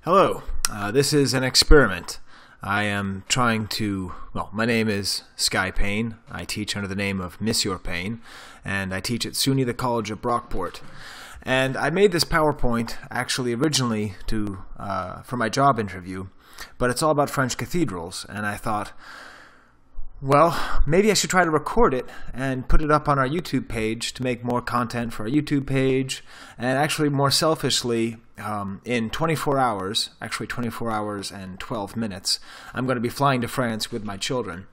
Hello, this is an experiment. I am trying to, my name is Sky Paine. I teach under the name of Monsieur Paine, and I teach at SUNY the College of Brockport. And I made this PowerPoint actually originally for my job interview, but it's all about French cathedrals, and I thought, well, maybe I should try to record it and put it up on our YouTube page to make more content for our YouTube page, and actually more selfishly, in 24 hours, actually 24 hours and 12 minutes, I'm going to be flying to France with my children.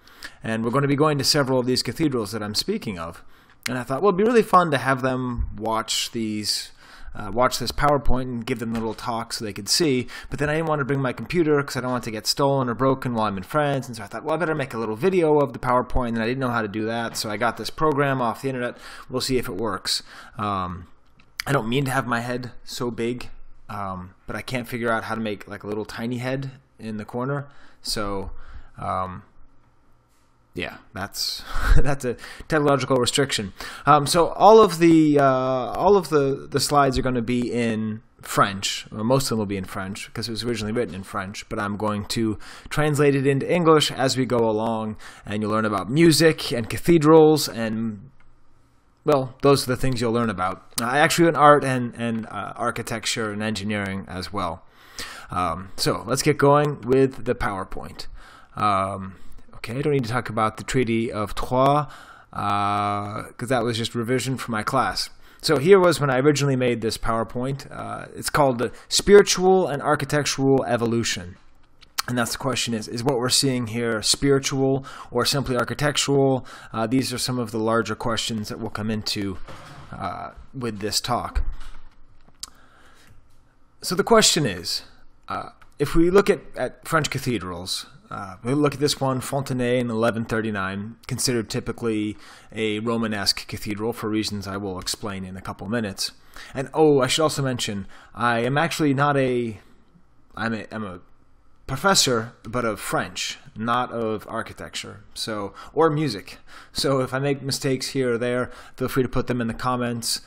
And we're going to be going to several of these cathedrals that I'm speaking of. And I thought, well, it'd be really fun to have them watch this PowerPoint and give them a little talk so they could see. But then I didn't want to bring my computer because I don't want it to get stolen or broken while I'm in France. And so I thought, well, I better make a little video of the PowerPoint, and I didn't know how to do that. So I got this program off the internet. We'll see if it works. I don't mean to have my head so big, but I can't figure out how to make like a little tiny head in the corner. So yeah, that's a technological restriction. So all of the slides are going to be in French, or most of them will be in French because it was originally written in French, but I'm going to translate it into English as we go along, and you'll learn about music and cathedrals, and well, those are the things you'll learn about. I actually went art and architecture and engineering as well. So let's get going with the PowerPoint. Okay, I don't need to talk about the Treaty of Troyes because that was just revision for my class. So here was when I originally made this PowerPoint. It's called the Spiritual and Architectural Evolution. And that's the question is what we're seeing here spiritual or simply architectural? These are some of the larger questions that we'll come into with this talk. So the question is, if we look at French cathedrals, we look at this one, Fontenay in 1139, considered typically a Romanesque cathedral for reasons I will explain in a couple minutes. And oh, I should also mention, I am actually not I'm a professor, but of French, not of architecture, or music. So if I make mistakes here or there, feel free to put them in the comments.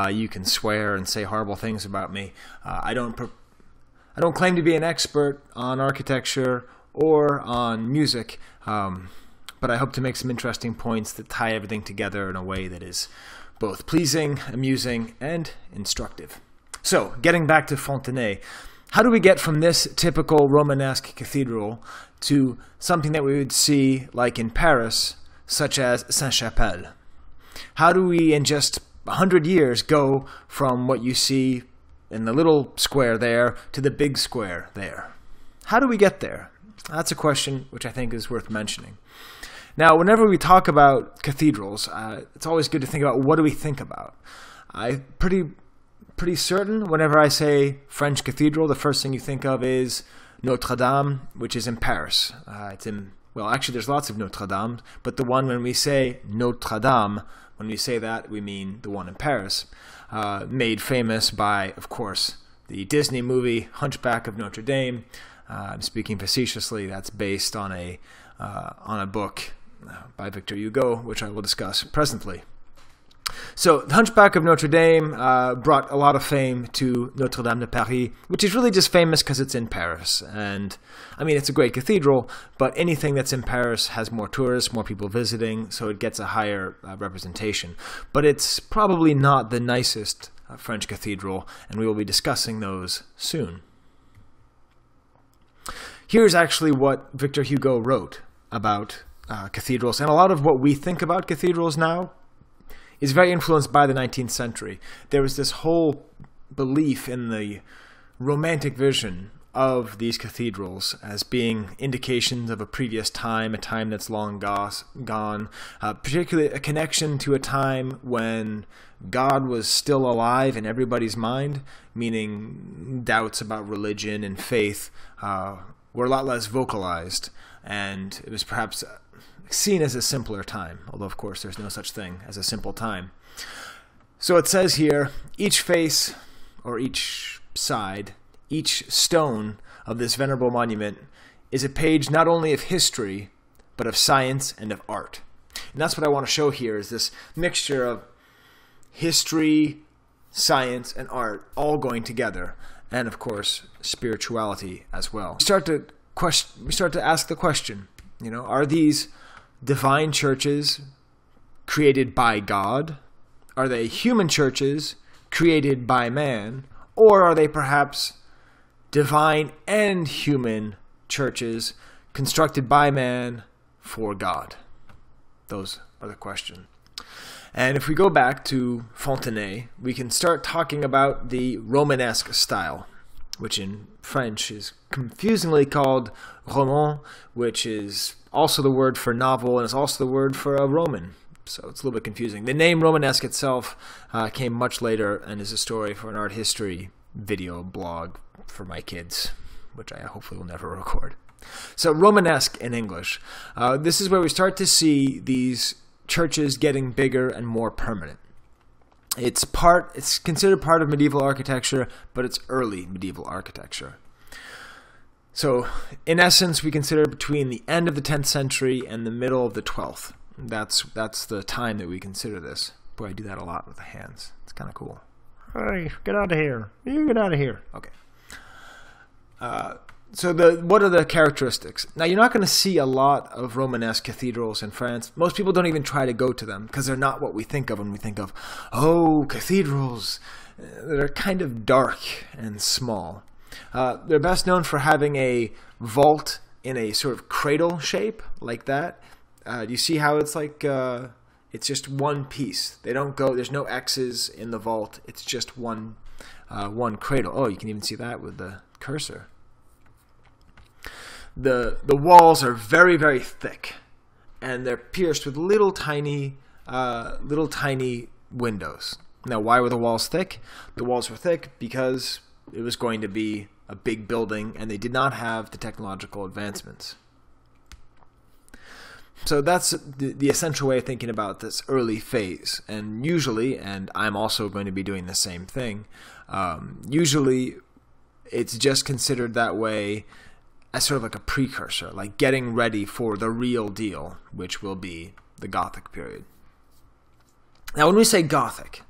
You can swear and say horrible things about me. I don't claim to be an expert on architecture or on music, but I hope to make some interesting points that tie everything together in a way that is both pleasing, amusing, and instructive. So, getting back to Fontenay, how do we get from this typical Romanesque cathedral to something that we would see like in Paris, such as Sainte-Chapelle? How do we, in just 100 years, go from what you see in the little square there to the big square there? How do we get there? That's a question which I think is worth mentioning. Now, whenever we talk about cathedrals, it's always good to think about what do we think about. I'm pretty certain whenever I say French cathedral, the first thing you think of is Notre Dame, which is in Paris. Well, actually, there's lots of Notre Dame, but the one when we say Notre Dame, when we say that, we mean the one in Paris, made famous by, of course, the Disney movie Hunchback of Notre Dame. I'm speaking facetiously. That's based on a book by Victor Hugo, which I will discuss presently. So, the Hunchback of Notre Dame brought a lot of fame to Notre Dame de Paris, which is really just famous because it's in Paris. And, I mean, it's a great cathedral, but anything that's in Paris has more tourists, more people visiting, so it gets a higher representation. But it's probably not the nicest French cathedral, and we will be discussing those soon. Here's actually what Victor Hugo wrote about cathedrals, and a lot of what we think about cathedrals now is very influenced by the 19th century. There was this whole belief in the romantic vision of these cathedrals as being indications of a previous time, a time that's long gone, particularly a connection to a time when God was still alive in everybody's mind, meaning doubts about religion and faith were a lot less vocalized, and it was perhaps seen as a simpler time, although of course there's no such thing as a simple time. So it says here, each face, or each side, each stone of this venerable monument is a page not only of history, but of science and of art. And that's what I want to show here, is this mixture of history, science, and art all going together. and of course spirituality as well. We start to ask the question, are these divine churches created by God? Are they human churches created by man? Or are they perhaps divine and human churches constructed by man for God? Those are the questions. And if we go back to Fontenay, we can start talking about the Romanesque style, which in French is confusingly called roman, which is also the word for novel, and it's also the word for a Roman. So it's a little bit confusing. The name Romanesque itself came much later and is a story for an art history video blog for my kids, which I hopefully will never record. So Romanesque in English. This is where we start to see these churches getting bigger and more permanent. It's considered part of medieval architecture, but it's early medieval architecture. So in essence, we consider between the end of the 10th century and the middle of the 12th. That's the time that we consider this. Boy, I do that a lot with the hands. It's kind of cool. Hey, get out of here. You get out of here. Okay. So what are the characteristics? Now, you're not going to see a lot of Romanesque cathedrals in France. Most people don't even try to go to them because they're not what we think of when we think of, oh, cathedrals. They're kind of dark and small. They're best known for having a vault in a sort of cradle shape like that. You see how it's like it's just one piece. They don't go. There's no X's in the vault. It's just one cradle. Oh, you can even see that with the cursor. The walls are very, very thick, and they're pierced with little tiny windows. Now, why were the walls thick? The walls were thick because it was going to be a big building, and they did not have the technological advancements. So that's the essential way of thinking about this early phase. And usually, and I'm also going to be doing the same thing, usually it's just considered that way as sort of like a precursor, like getting ready for the real deal, which will be the Gothic period. Now, when we say Gothic,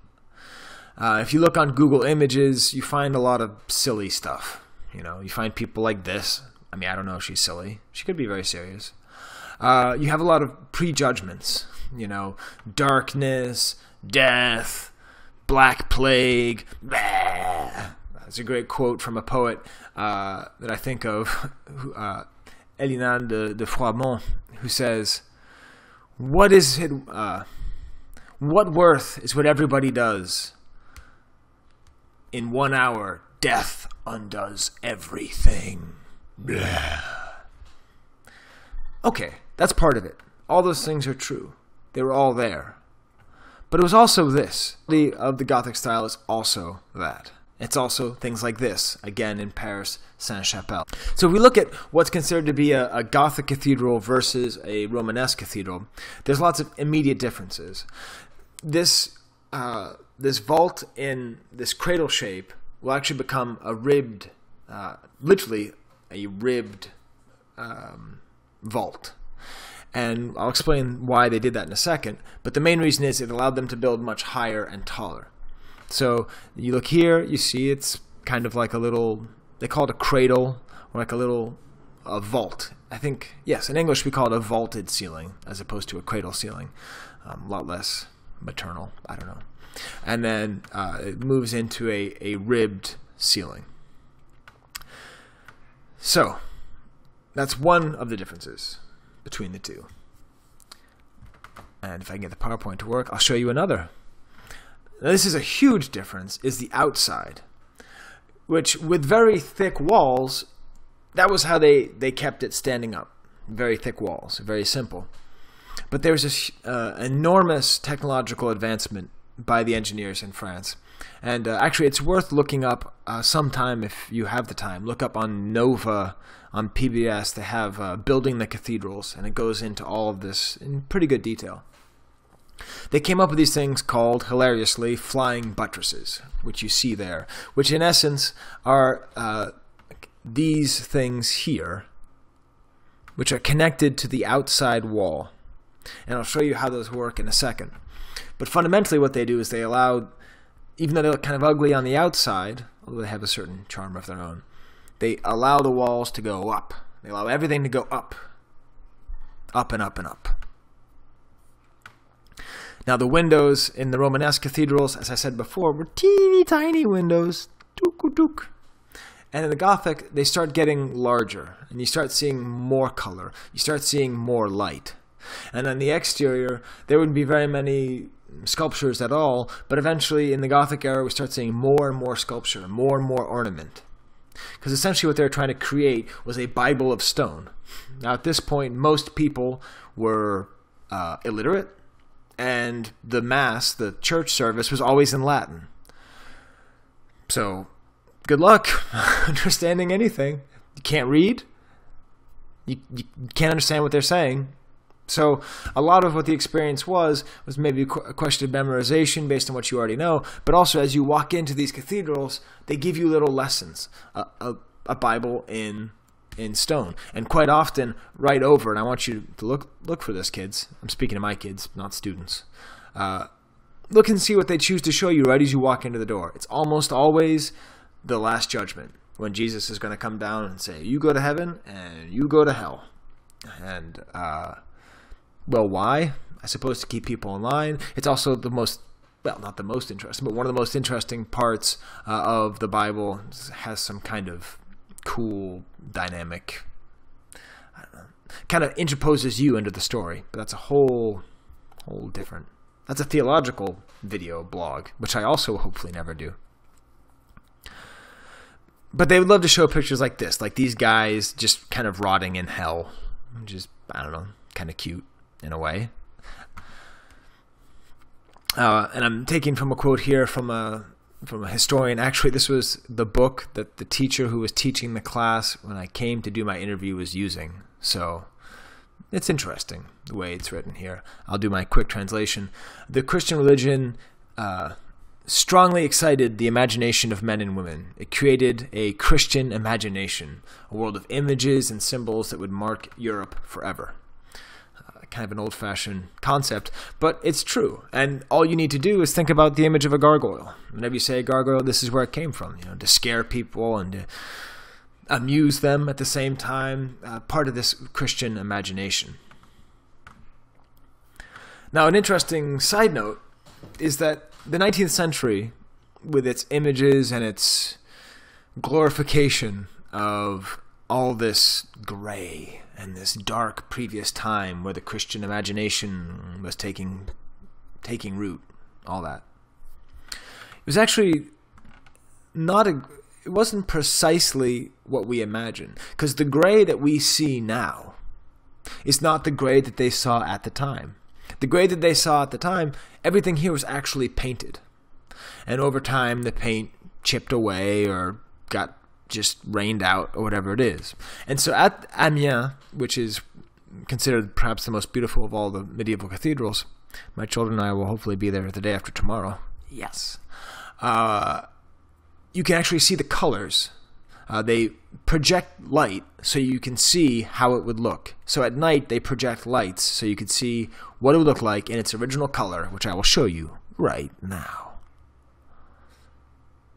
if you look on Google Images, you find a lot of silly stuff. You find people like this. I mean, I don't know if she's silly. She could be very serious. You have a lot of prejudgments, darkness, death, black plague. That's a great quote from a poet that I think of, Elinan de Froidmont, who says, "What is it? What worth is what everybody does? In 1 hour, death undoes everything." Blah. Okay, that's part of it. All those things are true. They were all there. But it was also this. Of the Gothic style is also that. It's also things like this, again in Paris, Sainte-Chapelle. So if we look at what's considered to be a Gothic cathedral versus a Romanesque cathedral, there's lots of immediate differences. This vault in this cradle shape will actually become a ribbed, literally a ribbed vault. And I'll explain why they did that in a second, but the main reason is it allowed them to build much higher and taller. So you look here, you see it's kind of like a little, they call it a cradle, or like a vault. I think, yes, in English we call it a vaulted ceiling as opposed to a cradle ceiling. A lot less maternal, I don't know. And then it moves into a ribbed ceiling. So that's one of the differences between the two. And if I can get the PowerPoint to work, I'll show you another. Now, this is a huge difference, is the outside, which with very thick walls, that was how they kept it standing up. Very thick walls, very simple. But there's this enormous technological advancement by the engineers in France. And actually, it's worth looking up sometime if you have the time. Look up on Nova, on PBS. They have Building the Cathedrals, and it goes into all of this in pretty good detail. They came up with these things called, hilariously, flying buttresses, which you see there, which in essence are these things here, which are connected to the outside wall. And I'll show you how those work in a second. But fundamentally what they do is they allow, even though they look kind of ugly on the outside, although they have a certain charm of their own. They allow the walls to go up. They allow everything to go up. Up and up and up. Now the windows in the Romanesque cathedrals, as I said before, were teeny tiny windows. Tuk-tuk. And in the Gothic, they start getting larger, and you start seeing more color. You start seeing more light. And on the exterior, there wouldn't be very many sculptures at all, but eventually in the Gothic era, we start seeing more and more sculpture, more and more ornament. Because essentially what they were trying to create was a Bible of stone. Now at this point, most people were illiterate, and the Mass, the church service, was always in Latin. So, good luck understanding anything. You can't read. You can't understand what they're saying. So a lot of what the experience was maybe a question of memorization based on what you already know, but also as you walk into these cathedrals, they give you little lessons, a Bible in stone, and quite often right over, and I want you to look for this, kids. I'm speaking to my kids, not students. Look and see what they choose to show you right as you walk into the door. It's almost always the Last Judgment, when Jesus is going to come down and say, you go to heaven and you go to hell. And well, why? I suppose to keep people in line. It's also the most, well, not the most interesting, but one of the most interesting parts of the Bible. It has some kind of cool dynamic, I don't know, kind of interposes you into the story. But that's a whole different, that's a theological video blog, which I also hopefully never do. But they would love to show pictures like this, like these guys just kind of rotting in hell, which is, I don't know, kind of cute in a way. And I'm taking from a quote here from a historian. Actually, this was the book that the teacher who was teaching the class when I came to do my interview was using. So it's interesting the way it's written here. I'll do my quick translation. The Christian religion strongly excited the imagination of men and women. It created a Christian imagination, a world of images and symbols that would mark Europe forever. Kind of an old-fashioned concept, but it's true. And all you need to do is think about the image of a gargoyle. Whenever you say a gargoyle, this is where it came from, to scare people and to amuse them at the same time, part of this Christian imagination. Now, an interesting side note is that the 19th century, with its images and its glorification of all this gray and this dark previous time where the Christian imagination was taking root, all that. It was actually it wasn't precisely what we imagine, because the gray that we see now is not the gray that they saw at the time. The gray that they saw at the time, everything here was actually painted. And over time, the paint chipped away or got just rained out or whatever it is. And so at Amiens, which is considered perhaps the most beautiful of all the medieval cathedrals, my children and I will hopefully be there the day after tomorrow. Yes. You can actually see the colors. They project light so you can see how it would look. So at night, they project lights so you can see what it would look like in its original color, which I will show you right now.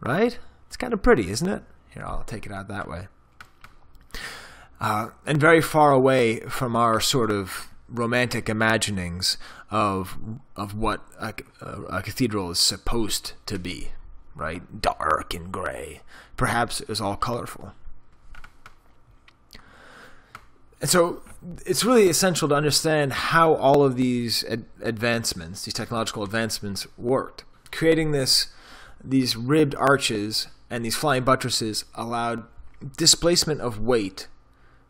Right? It's kind of pretty, isn't it? Here, I'll take it out that way. And very far away from our sort of romantic imaginings of what a cathedral is supposed to be, right? Dark and gray. Perhaps it was all colorful. And so it's really essential to understand how all of these advancements, these technological advancements, worked. Creating these ribbed arches and these flying buttresses allowed displacement of weight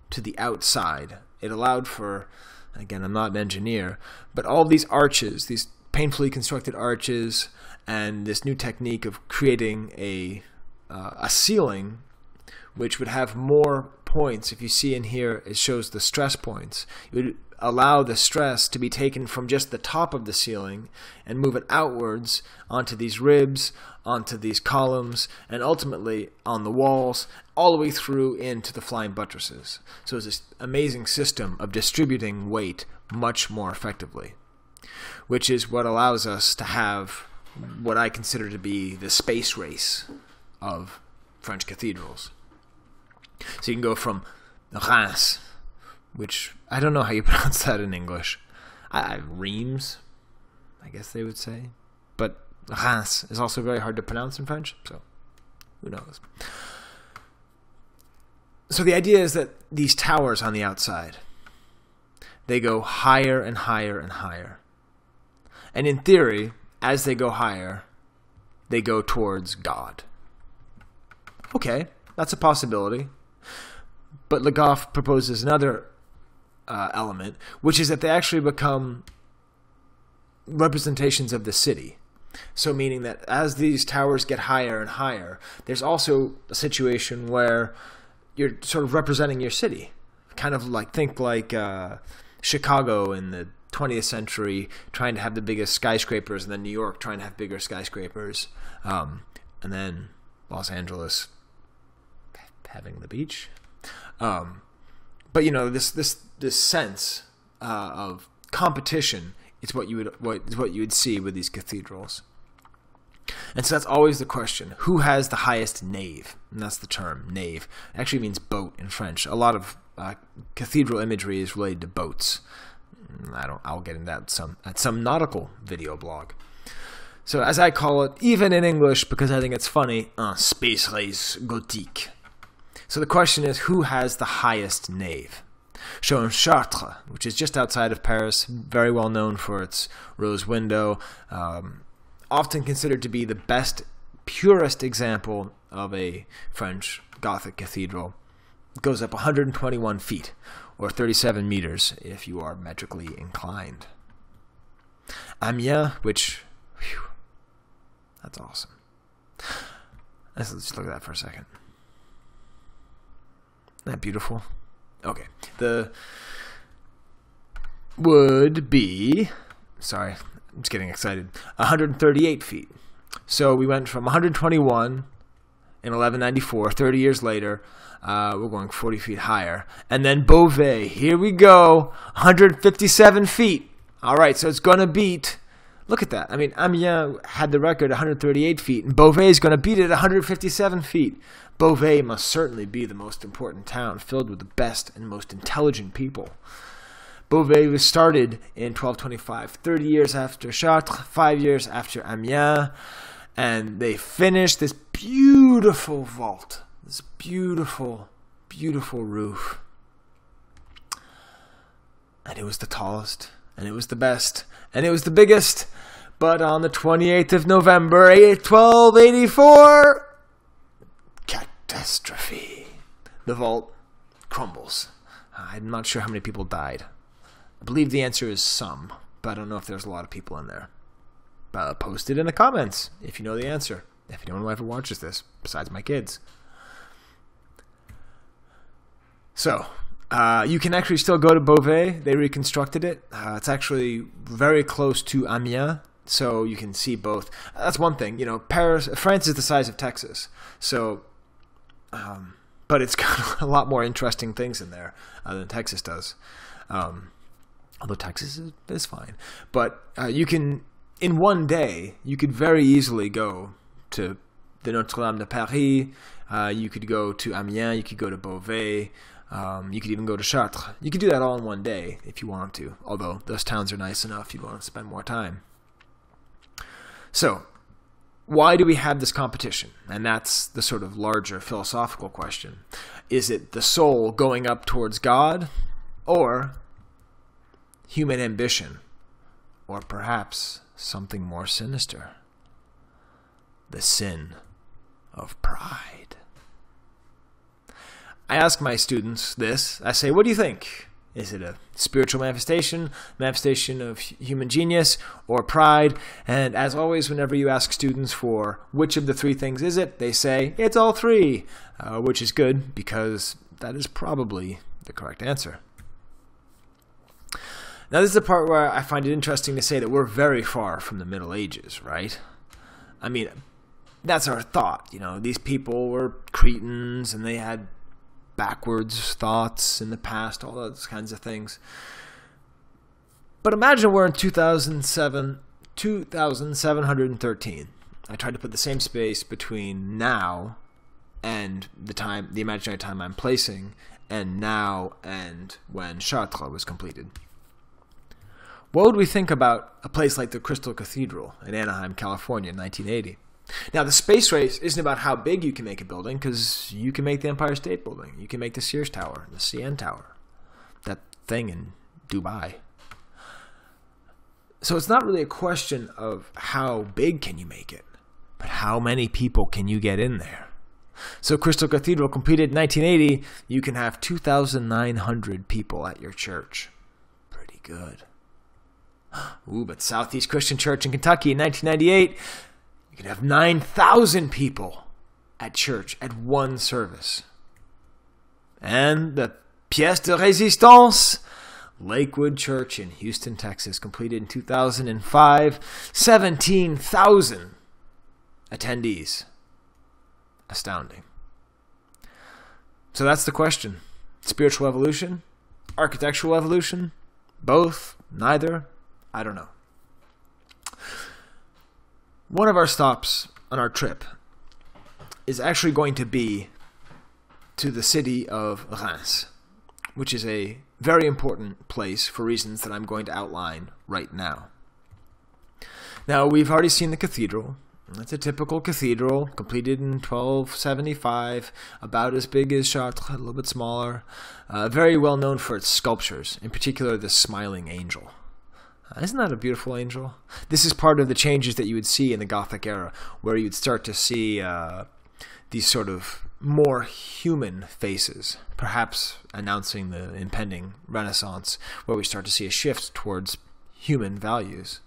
to the outside. It allowed for, again, I'm not an engineer, but all of these arches, these painfully constructed arches, and this new technique of creating a ceiling which would have more points. If you see in here, it shows the stress points. It would allow the stress to be taken from just the top of the ceiling and move it outwards onto these ribs, onto these columns, and ultimately on the walls, all the way through into the flying buttresses. So it's this amazing system of distributing weight much more effectively, which is what allows us to have what I consider to be the space race of French cathedrals. So you can go from Reims, which I don't know how you pronounce that in English. Reims, I guess they would say. But Reims is also very hard to pronounce in French, so who knows. So the idea is that these towers on the outside, they go higher and higher and higher. And in theory, as they go higher, they go towards God. Okay, that's a possibility. But Le Goff proposes another element, which is that they actually become representations of the city. So meaning that as these towers get higher and higher, there's also a situation where you're sort of representing your city. Kind of like, think like Chicago in the 20th century trying to have the biggest skyscrapers, and then New York trying to have bigger skyscrapers, and then Los Angeles having the beach. But you know, this sense of competition is what you would see with these cathedrals. And so that's always the question: who has the highest nave? And that's the term, nave. It actually means boat in French. A lot of cathedral imagery is related to boats. I'll get into that at some nautical video blog. So as I call it, even in English, because I think it's funny, un space race gothique. So the question is, who has the highest nave? Shown Chartres, which is just outside of Paris, very well known for its rose window, often considered to be the best, purest example of a French Gothic cathedral. It goes up 121 feet, or 37 meters if you are metrically inclined. Amiens, which, whew, that's awesome. Let's just look at that for a second. Isn't that beautiful? Okay, the would be, sorry, I'm just getting excited, 138 feet. So we went from 121 in 1194, 30 years later, we're going 40 feet higher. And then Beauvais, here we go, 157 feet. All right, so it's going to beat, look at that. I mean, Amiens had the record 138 feet, and Beauvais is going to beat it at 157 feet. Beauvais must certainly be the most important town, filled with the best and most intelligent people. Beauvais was started in 1225, 30 years after Chartres, 5 years after Amiens, and they finished this beautiful vault, this beautiful, beautiful roof. And it was the tallest, and it was the best, and it was the biggest. But on the 28th of November, 1284, catastrophe. The vault crumbles. I'm not sure how many people died. I believe the answer is some, but I don't know if there's a lot of people in there. Post it in the comments if you know the answer. If anyone ever watches this, besides my kids. So, you can actually still go to Beauvais. They reconstructed it. It's actually very close to Amiens, so you can see both. That's one thing. You know, France is the size of Texas, so, but it's got a lot more interesting things in there than Texas does. Although Texas is fine. But you can, in one day, you could very easily go to the Notre Dame de Paris. You could go to Amiens. You could go to Beauvais. You could even go to Chartres. You could do that all in one day if you want to. Although those towns are nice enough, you'd want to spend more time. So, why do we have this competition? And that's the sort of larger philosophical question. Is it the soul going up towards God, or human ambition, or perhaps something more sinister? The sin of pride. I ask my students this. I say, what do you think? Is it a spiritual manifestation of human genius, or pride? And as always, whenever you ask students for which of the three things is it, they say, it's all three, which is good because that is probably the correct answer. Now, this is the part where I find it interesting to say that we're very far from the Middle Ages, right? I mean, that's our thought. You know, these people were Cretans and they had backwards thoughts in the past, all those kinds of things. But imagine we're in 2713. I tried to put the same space between now and the imaginary time I'm placing, and now and when Chartres was completed. What would we think about a place like the Crystal Cathedral in Anaheim, California in 1980? Now, the space race isn't about how big you can make a building, because you can make the Empire State Building. You can make the Sears Tower, the CN Tower, that thing in Dubai. So it's not really a question of how big can you make it, but how many people can you get in there. So Crystal Cathedral completed in 1980, you can have 2,900 people at your church. Pretty good. Ooh, but Southeast Christian Church in Kentucky in 1998, you can have 9,000 people at church at one service. And the Pièce de Résistance, Lakewood Church in Houston, Texas, completed in 2005, 17,000 attendees. Astounding. So that's the question. Spiritual evolution? Architectural evolution? Both? Neither? I don't know. One of our stops on our trip is actually going to be to the city of Reims, which is a very important place for reasons that I'm going to outline right now. Now, we've already seen the cathedral. It's a typical cathedral, completed in 1275, about as big as Chartres, a little bit smaller. Very well known for its sculptures, in particular the smiling angel. Isn't that a beautiful angel? This is part of the changes that you would see in the Gothic era, where you'd start to see these sort of more human faces, perhaps announcing the impending Renaissance, where we start to see a shift towards human values.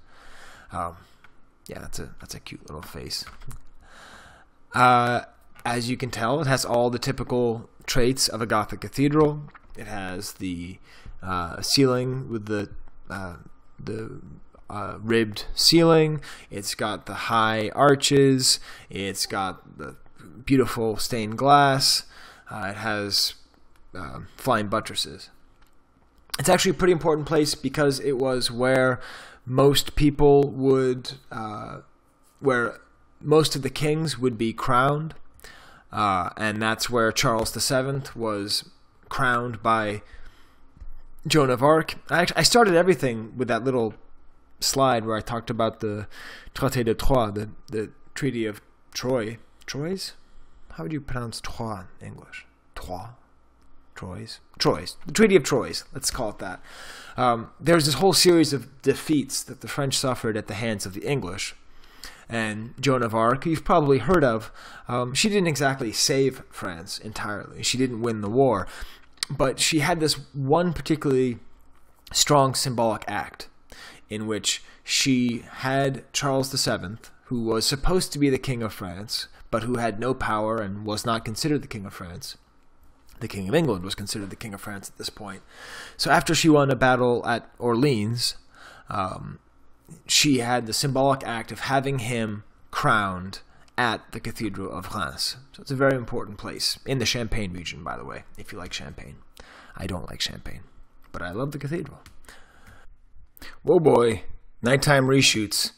Yeah, that's a cute little face. As you can tell, it has all the typical traits of a Gothic cathedral. It has the ceiling with the ribbed ceiling. It's got the high arches. It's got the beautiful stained glass. It has flying buttresses. It's actually a pretty important place because it was where most people would, where most of the kings would be crowned, and that's where Charles VII was crowned by Joan of Arc. I started everything with that little slide where I talked about the Traité de Troyes, the Treaty of Troyes. Troyes? How would you pronounce Troyes in English? Troyes? Troyes. The Treaty of Troyes. Let's call it that. There's this whole series of defeats that the French suffered at the hands of the English. And Joan of Arc, you've probably heard of, she didn't exactly save France entirely. She didn't win the war. But she had this one particularly strong symbolic act in which she had Charles VII, who was supposed to be the King of France, but who had no power and was not considered the King of France. The King of England was considered the King of France at this point. So after she won a battle at Orleans, she had the symbolic act of having him crowned at the Cathedral of Reims. So it's a very important place in the Champagne region, by the way, if you like Champagne. I don't like Champagne, but I love the cathedral. Whoa boy, nighttime reshoots.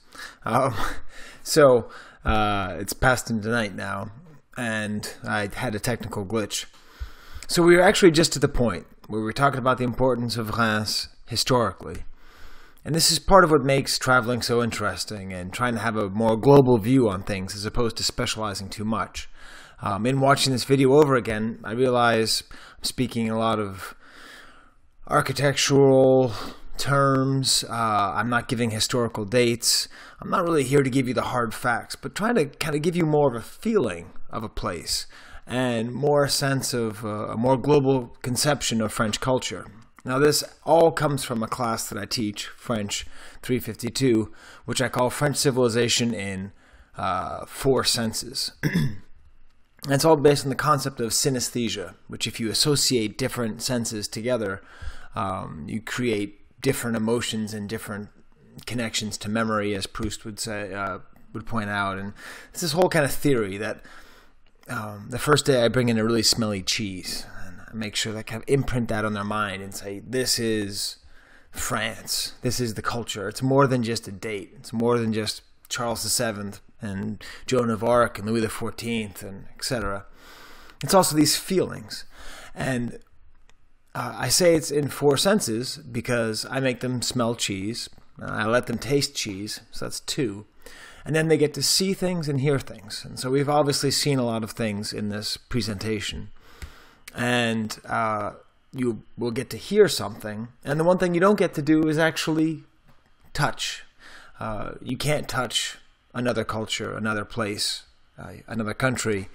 So it's past into night now, and I had a technical glitch. So we were actually just to the point where we were talking about the importance of Reims historically. And this is part of what makes traveling so interesting and trying to have a more global view on things as opposed to specializing too much. In watching this video over again, I realize I'm speaking a lot of architectural terms. I'm not giving historical dates. I'm not really here to give you the hard facts, but trying to kind of give you more of a feeling of a place and more sense of a more global conception of French culture. Now, this all comes from a class that I teach, French 352, which I call French Civilization in 4 Senses. And it's all based on the concept of synesthesia, which if you associate different senses together, you create different emotions and different connections to memory, as Proust would say, would point out. And it's this whole kind of theory that the first day I bring in a really smelly cheese, make sure that kind of imprint that on their mind and say, this is France. This is the culture. It's more than just a date. It's more than just Charles VII and Joan of Arc and Louis XIV and etc. it's also these feelings. And I say it's in 4 senses because I make them smell cheese. I let them taste cheese, so that's 2. And then they get to see things and hear things. And so we've obviously seen a lot of things in this presentation. And you will get to hear something. And the one thing you don't get to do is actually touch. You can't touch another culture, another place, another country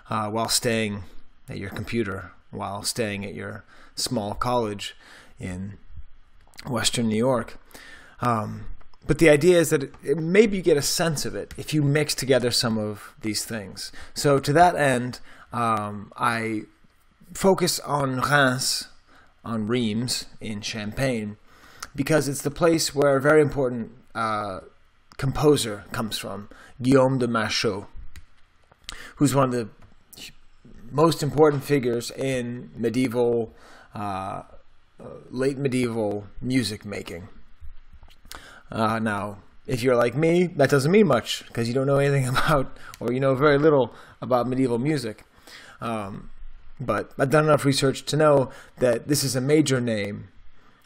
while staying at your computer, while staying at your small college in Western New York. But the idea is that maybe you get a sense of it if you mix together some of these things. So to that end, I focus on Reims, on Reims in Champagne, because it's the place where a very important composer comes from, Guillaume de Machaut, who's one of the most important figures in medieval, late medieval music making. Now, if you're like me, that doesn't mean much because you don't know anything about, or you know very little about medieval music. But I've done enough research to know that this is a major name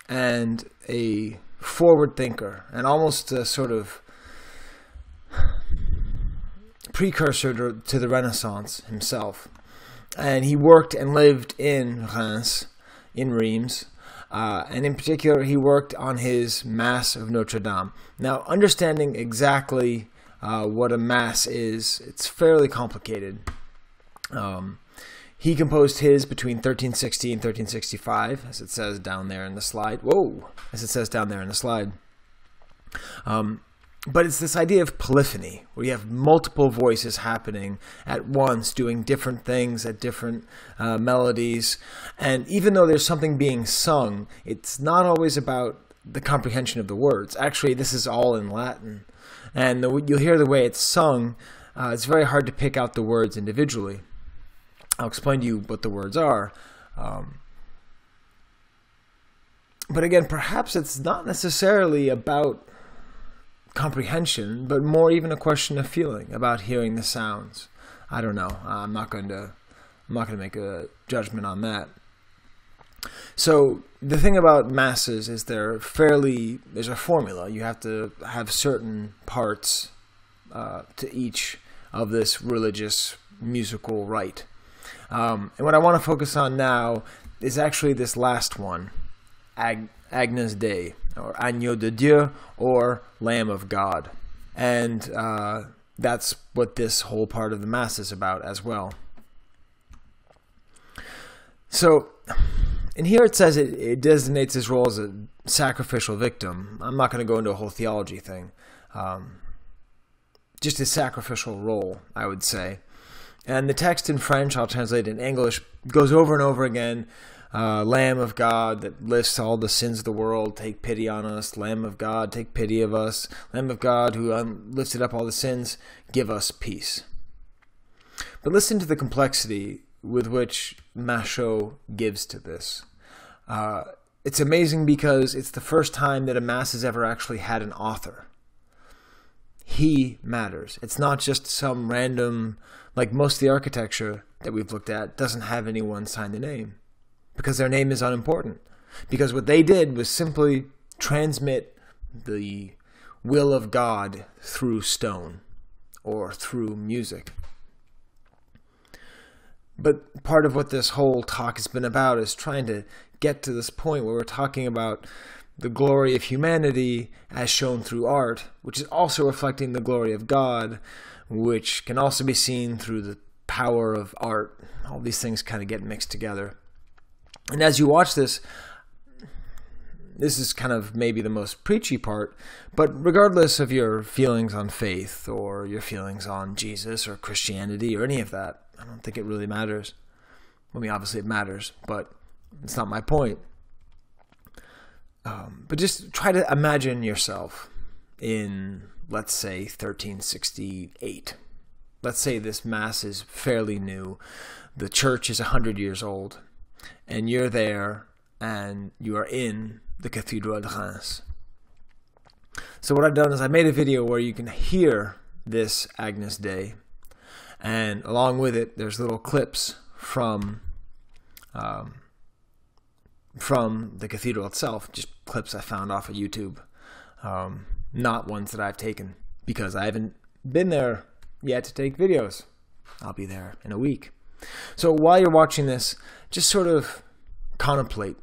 and a forward thinker and almost a sort of precursor to the Renaissance himself. And he worked and lived in Reims, in Reims. And in particular, he worked on his Mass of Notre Dame. Now, understanding exactly what a Mass is, it's fairly complicated. He composed his between 1360 and 1365, as it says down there in the slide. Whoa! As it says down there in the slide. But it's this idea of polyphony, where you have multiple voices happening at once, doing different things at different melodies. And even though there's something being sung, it's not always about the comprehension of the words. Actually, this is all in Latin. And you'll hear the way it's sung. It's very hard to pick out the words individually. I'll explain to you what the words are. But again, perhaps it's not necessarily about comprehension, but more even a question of feeling, about hearing the sounds. I don't know. I'm not going to make a judgment on that. So the thing about masses is there's a formula. You have to have certain parts to each of this religious musical rite. And what I want to focus on now is actually this last one, Agnus Dei, or Agneau de Dieu, or Lamb of God. And that's what this whole part of the Mass is about as well. So, in here it says it designates his role as a sacrificial victim. I'm not going to go into a whole theology thing. Just his sacrificial role, I would say. And the text in French, I'll translate it in English, goes over and over again. Lamb of God that lifts all the sins of the world, take pity on us. Lamb of God, take pity of us. Lamb of God who lifted up all the sins, give us peace. But listen to the complexity with which Machaut gives to this. It's amazing because it's the first time that a Mass has ever actually had an author. He matters. It's not just some random, like most of the architecture that we've looked at doesn't have anyone sign the name, because their name is unimportant. Because what they did was simply transmit the will of God through stone or through music. But part of what this whole talk has been about is trying to get to this point where we're talking about the glory of humanity as shown through art, which is also reflecting the glory of God, which can also be seen through the power of art. All these things kind of get mixed together. And as you watch this is kind of maybe the most preachy part, but regardless of your feelings on faith or your feelings on Jesus or Christianity or any of that, I don't think it really matters. I mean, obviously it matters, but it's not my point. But just try to imagine yourself in, let's say, 1368. Let's say this Mass is fairly new. The church is 100 years old. And you're there, and you are in the Cathedral de Reims. So what I've done is I made a video where you can hear this Agnus Dei. And along with it, there's little clips from the cathedral itself, just clips I found off of YouTube, not ones that I've taken, because I haven't been there yet to take videos. I'll be there in a week. So while you're watching this, just sort of contemplate.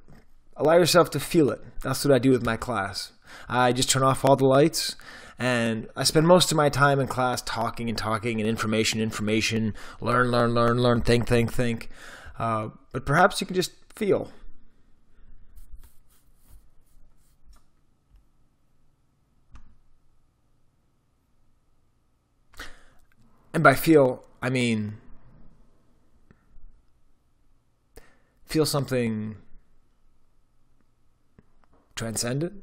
Allow yourself to feel it. That's what I do with my class. I just turn off all the lights, and I spend most of my time in class talking and information, learn, think. But perhaps you can just feel. And by feel, I mean feel something transcendent.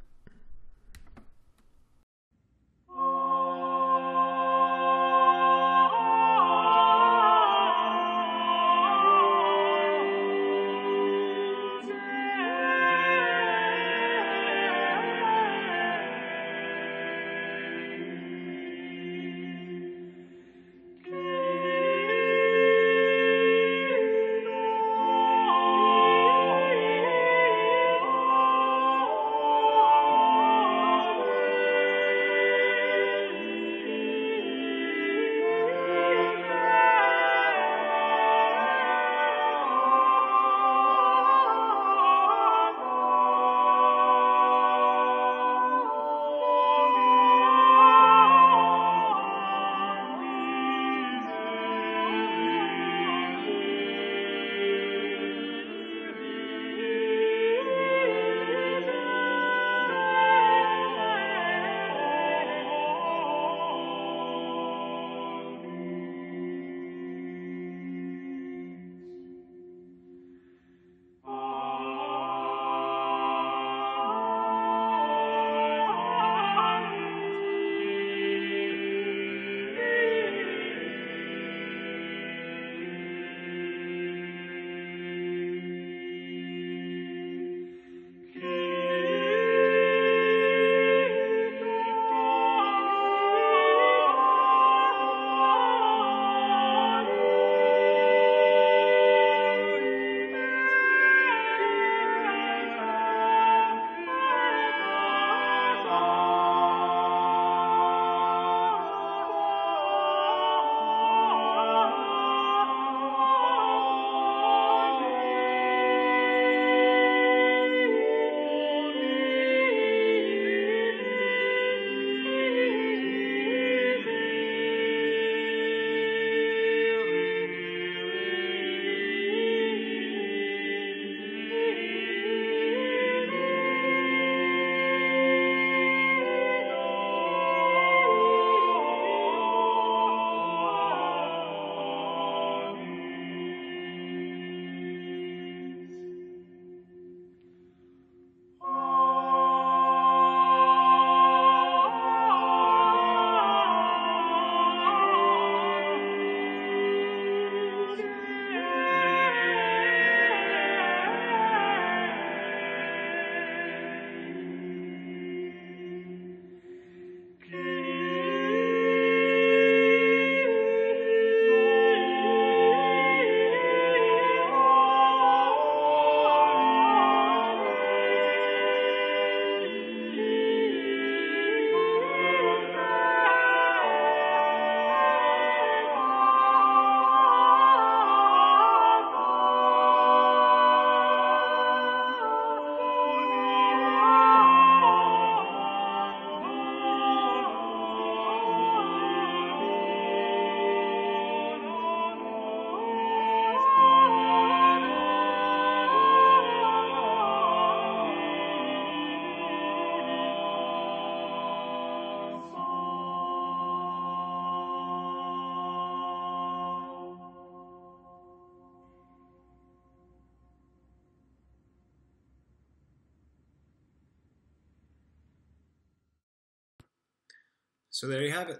So there you have it.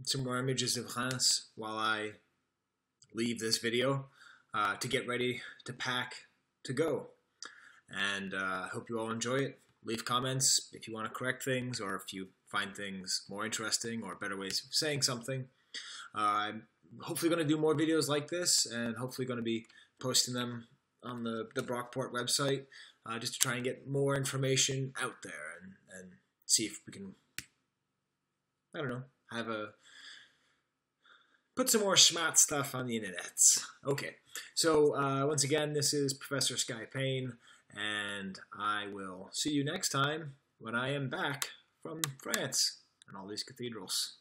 Some more images of Reims while I leave this video to get ready to pack to go. And I hope you all enjoy it. Leave comments if you want to correct things or if you find things more interesting or better ways of saying something. I'm hopefully going to do more videos like this, and hopefully going to be posting them on the Brockport website, just to try and get more information out there and see if we can, I don't know, put some more smart stuff on the internet. Okay, so once again, this is Professor Sky Paine, and I will see you next time when I am back from France and all these cathedrals.